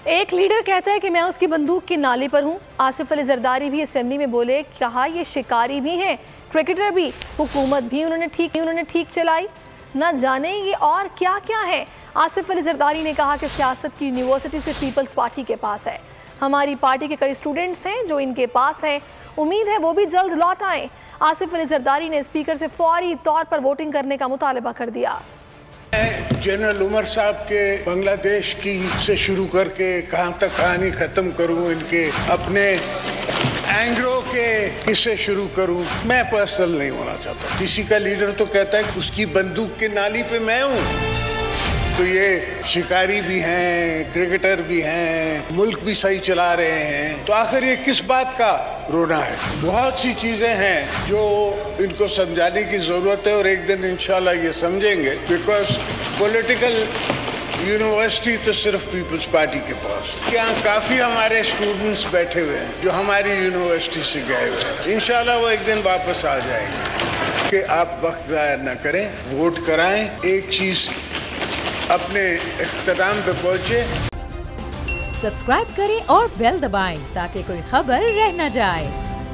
एक लीडर कहता है कि मैं उसकी बंदूक की नाली पर हूँ। आसिफ अली जरदारी भी असेंबली में बोले, कहा ये शिकारी भी हैं, क्रिकेटर भी, हुकूमत भी उन्होंने ठीक चलाई, ना जाने ये और क्या क्या है। आसिफ अली जरदारी ने कहा कि सियासत की यूनिवर्सिटी से पीपल्स पार्टी के पास है। हमारी पार्टी के कई स्टूडेंट्स हैं जो इनके पास हैं, उम्मीद है वो भी जल्द लौट आएँ। आसिफ अली जरदारी ने स्पीकर से फौरी तौर पर वोटिंग करने का मुतालबा कर दिया। जनरल उमर साहब के बांग्लादेश की से शुरू करके कहाँ तक कहानी ख़त्म करूँ, इनके अपने एंग्रो के किस्से शुरू करूँ। मैं पर्सनल नहीं होना चाहता। किसी का लीडर तो कहता है कि उसकी बंदूक की नाली पे मैं हूँ, तो ये शिकारी भी हैं, क्रिकेटर भी हैं, मुल्क भी सही चला रहे हैं, तो आखिर ये किस बात का रोना है। बहुत सी चीज़ें हैं जो इनको समझाने की ज़रूरत है और एक दिन इंशाल्लाह ये समझेंगे। बिकॉज पॉलिटिकल यूनिवर्सिटी तो सिर्फ पीपल्स पार्टी के पास, यहाँ काफ़ी हमारे स्टूडेंट्स बैठे हुए हैं जो हमारी यूनिवर्सिटी से गए हुए हैं। इंशाल्लाह वो एक दिन वापस आ जाएंगे। कि आप वक्त ज़ाया न करें, वोट कराएं, एक चीज़ अपने इख्तिताम पे पहुंचे। सब्सक्राइब करें और बेल दबाएं ताकि कोई खबर रह न जाए।